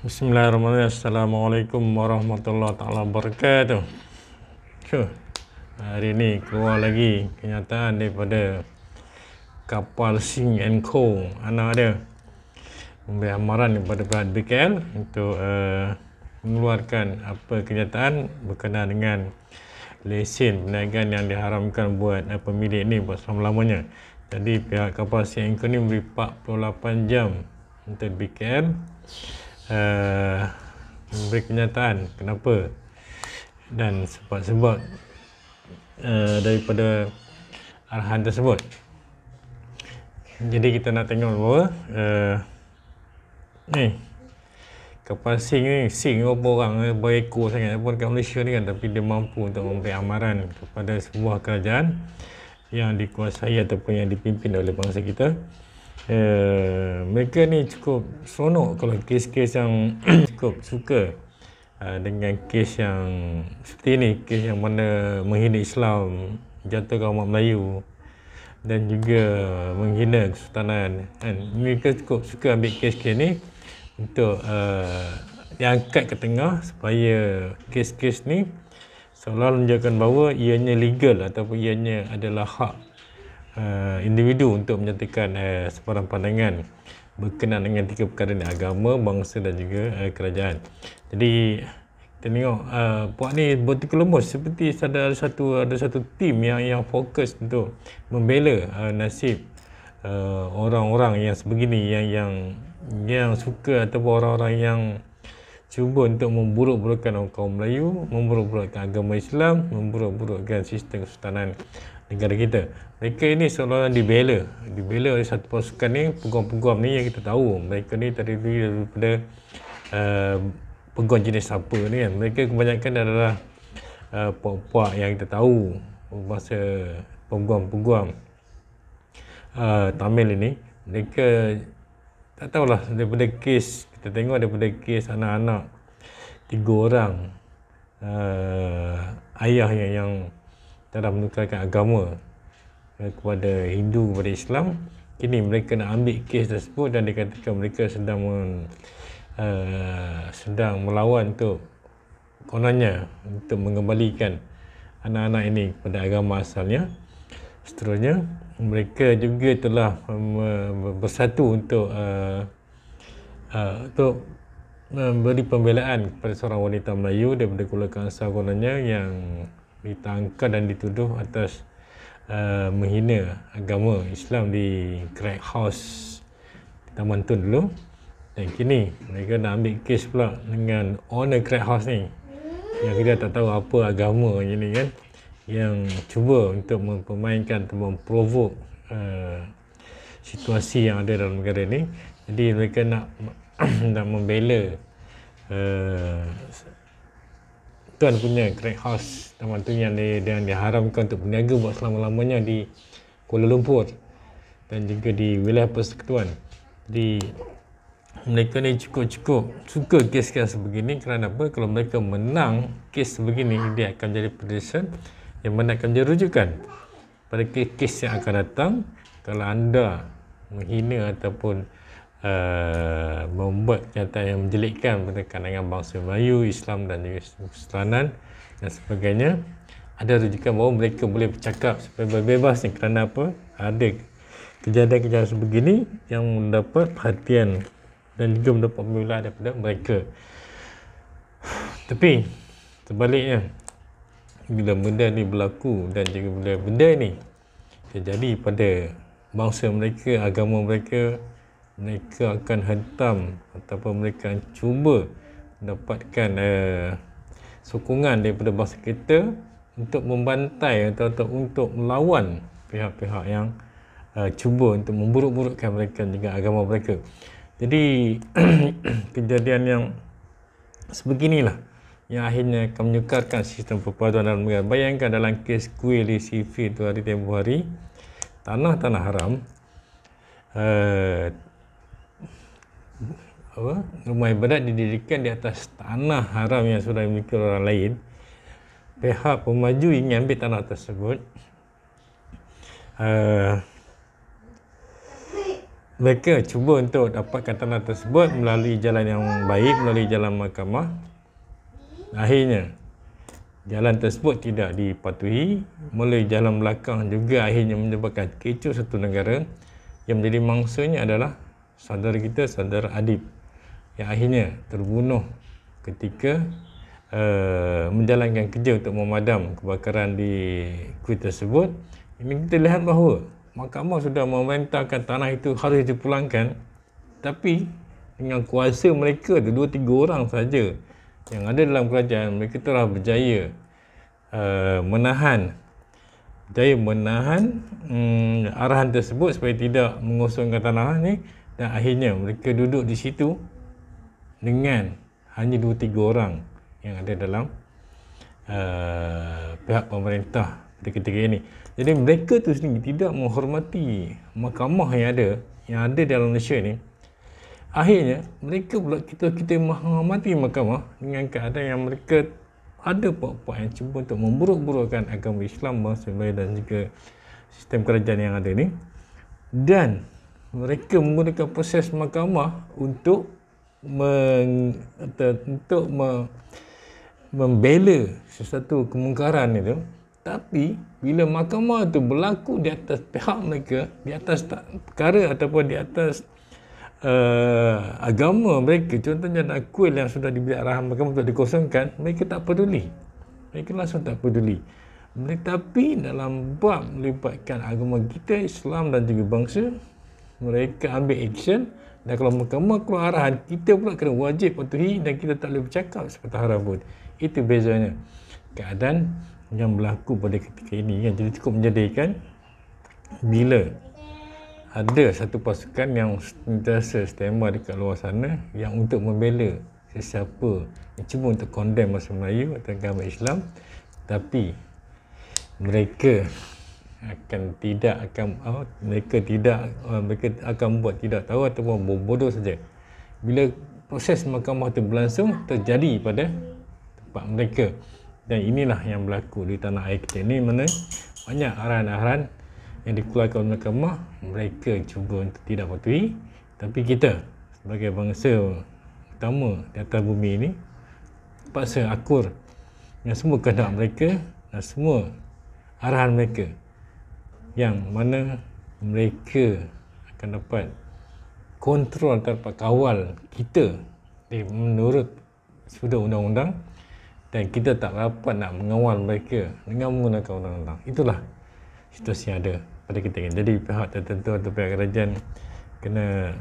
Bismillahirrahmanirrahim. Assalamualaikum warahmatullahi taala wabarakatuh. Hari ini keluar lagi kenyataan daripada kapal Sing and Co. Anak dia memberi amaran kepada pihak BKL untuk mengeluarkan apa kenyataan berkenaan dengan lesen perniagaan yang diharamkan buat pemilik ni buat selama-lamanya. Jadi pihak kapal Sing and Co ni memberi 48 jam untuk BKL memberi kenyataan kenapa dan sebab-sebab daripada arahan tersebut. Jadi kita nak tengok bahawa ni kapal Sing ni, Sing berapa orang, berekor sangat pun kat Malaysia ni kan, tapi dia mampu untuk memberi amaran kepada sebuah kerajaan yang dikuasai ataupun yang dipimpin oleh bangsa kita. Mereka ni cukup seronok kalau kes-kes yang cukup suka dengan kes yang seperti ni, kes yang mana menghina Islam, jatuhkan umat Melayu dan juga menghina kesultanan kan. Mereka cukup suka ambil kes-kes ni untuk diangkat ke tengah supaya kes-kes ni seolah menunjukkan bahawa ianya legal ataupun ianya adalah hak individu untuk menyatakan sebarang pandangan berkenaan dengan tiga perkara ni: agama, bangsa dan juga kerajaan. Jadi kita tengok puak ni betul lemus, seperti ada satu tim yang fokus untuk membela nasib orang-orang yang sebegini, yang suka ataupun orang-orang yang cuba untuk memburuk-burukkan kaum Melayu, memburuk-burukkan agama Islam, memburuk-burukkan sistem kesultanan negara kita. Mereka ini seolah-olah dibela oleh satu pasukan ni, peguam-peguam ni yang kita tahu mereka ni terdiri daripada peguam jenis apa ni kan. Mereka kebanyakan adalah puak-puak yang kita tahu masa peguam-peguam Tamil ini. Mereka tak tahulah, daripada kes kita tengok, daripada kes anak-anak 3 orang ayah yang telah menukarkan agama kepada Hindu, kepada Islam, kini mereka nak ambil kes tersebut dan dikatakan mereka sedang melawan untuk kononnya untuk mengembalikan anak-anak ini kepada agama asalnya. Seterusnya mereka juga telah bersatu untuk memberi pembelaan kepada seorang wanita Melayu daripada Kuala Kangsar kononnya yang ditangkap dan dituduh atas menghina agama Islam di Crack House di Taman Tun dulu. Dan kini mereka nak ambil kes pula dengan owner Crack House ni yang kita tak tahu apa agama ni kan, yang cuba untuk mempermainkan atau memprovok situasi yang ada dalam negara ni. Jadi mereka nak membela tuan punya Crack House Taman Tun yang diharamkan untuk berniaga buat selama-lamanya di Kuala Lumpur dan juga di wilayah persekutuan. Jadi mereka ni cukup suka kes-kes sebegini. Kerana apa? Kalau mereka menang kes sebegini, dia akan jadi precedent yang mana akan jadi rujukan pada kes yang akan datang kalau anda menghina ataupun membuat kenyataan yang menjelekkan pada kalangan bangsa Melayu, Islam dan juga kesultanan dan sebagainya. Ada rujukan bahawa mereka boleh bercakap supaya bebas ni. Kerana apa? Ada kejadian-kejadian sebegini yang mendapat perhatian dan juga mendapat pembelaan daripada mereka. Tapi sebaliknya, bila benda ni berlaku dan juga bila benda ni terjadi pada bangsa mereka, agama mereka, mereka akan hentam ataupun mereka akan cuba mendapatkan sokongan daripada bangsa kita untuk membantai atau untuk melawan pihak-pihak yang cuba untuk memburuk-burukkan mereka dengan agama mereka. Jadi kejadian yang sebeginilah yang akhirnya akan menyukarkan sistem perpaduan dalam negara. Bayangkan dalam kes kuil di CV tu hari tempoh hari, tanah-tanah haram, rumah ibadat didirikan di atas tanah haram yang sudah dimiliki orang lain. Pihak pemaju ingin ambil tanah tersebut mereka cuba untuk dapatkan tanah tersebut melalui jalan yang baik, melalui jalan mahkamah. Akhirnya jalan tersebut tidak dipatuhi, melalui jalan belakang juga akhirnya menyebabkan kecoh satu negara. Yang menjadi mangsanya adalah saudara kita, saudara Adib, yang akhirnya terbunuh ketika menjalankan kerja untuk memadam kebakaran di kuil tersebut. Ini kita lihat bahawa mahkamah sudah memerintahkan tanah itu harus dipulangkan, tapi dengan kuasa mereka tu 2-3 orang saja yang ada dalam kerajaan, mereka telah berjaya menahan arahan tersebut supaya tidak mengosongkan tanah ni, dan akhirnya mereka duduk di situ dengan hanya 2-3 orang yang ada dalam pihak pemerintah pada ketika ini. Jadi mereka tu sendiri tidak menghormati mahkamah yang ada dalam Malaysia ni. Akhirnya mereka pula kita menghormati mahkamah dengan keadaan yang mereka ada puak-puak yang cuba untuk memburuk-burukkan agama Islam, bangsa Melayu dan juga sistem kerajaan yang ada ni, dan mereka menggunakan proses mahkamah untuk membela sesuatu kemungkaran itu. Tapi bila mahkamah itu berlaku di atas pihak mereka, di atas perkara ataupun di atas agama mereka, contohnya ada kuil yang sudah diberi arahan mahkamah untuk dikosongkan, mereka tak peduli, mereka langsung tak peduli. Tapi dalam bab melibatkan agama kita, Islam dan juga bangsa, mereka ambil action. Dan kalau mahkamah keluar arahan, kita pula kena wajib patuhi dan kita tak boleh bercakap sepatah hara pun. Itu bezanya keadaan yang berlaku pada ketika ini kan. Jadi cukup menjadikan bila ada satu pasukan yang sentiasa standby dekat luar sana yang untuk membela sesiapa yang cuba untuk condemn bangsa Melayu atau agama Islam, tapi mereka akan buat tidak tahu ataupun bodoh saja. Bila proses mahkamah itu berlangsung, terjadi pada tempat mereka. Dan inilah yang berlaku di tanah air kita ni, mana banyak arahan-arahan yang dikeluarkan oleh mahkamah, mereka cuba untuk tidak patuhi. Tapi kita sebagai bangsa utama di atas bumi ini terpaksa akur dengan semua kehendak mereka dan semua arahan mereka, yang mana mereka akan dapat kontrol, dapat kawal kita menurut sudut undang-undang, dan kita tak dapat nak mengawal mereka dengan menggunakan undang-undang. Itulah situasi yang ada pada kita ini. Jadi pihak tertentu atau pihak kerajaan kena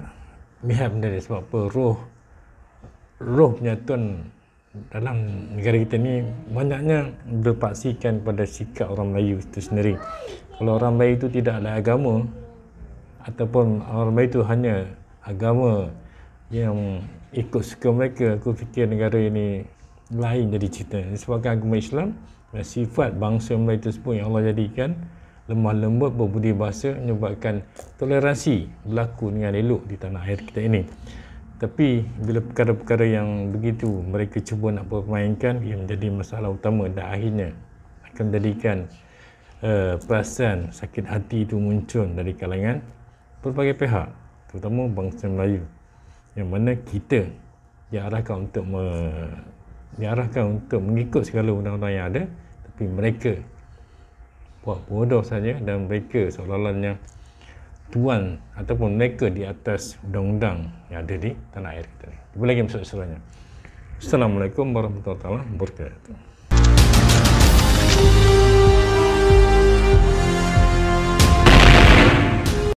lihat benda ni. Sebab apa? Roh penyatuan dalam negara kita ni banyaknya berpaksikan pada sikap orang Melayu itu sendiri. Kalau orang Melayu itu tidak ada agama, ataupun orang Melayu itu hanya agama yang ikut suka mereka, aku fikir negara ini lain jadi cerita. Disebabkan agama Islam dan sifat bangsa Melayu tersebut yang Allah jadikan lemah lembut, berbudi bahasa, menyebabkan toleransi berlaku dengan elok di tanah air kita ini. Tapi bila perkara-perkara yang begitu mereka cuba nak permainkan, ia menjadi masalah utama dan akhirnya akan menjadikan perasaan sakit hati itu muncul dari kalangan berbagai pihak, terutama bangsa Melayu, yang mana kita diarahkan untuk mengikut segala undang-undang yang ada, tapi mereka buat bodoh saja, dan mereka seolah-olahnya tuan ataupun mereka di atas undang-undang yang ada di tanah air kita ni. Jumpa lagi episod selanjutnya. Assalamualaikum warahmatullahi wabarakatuh.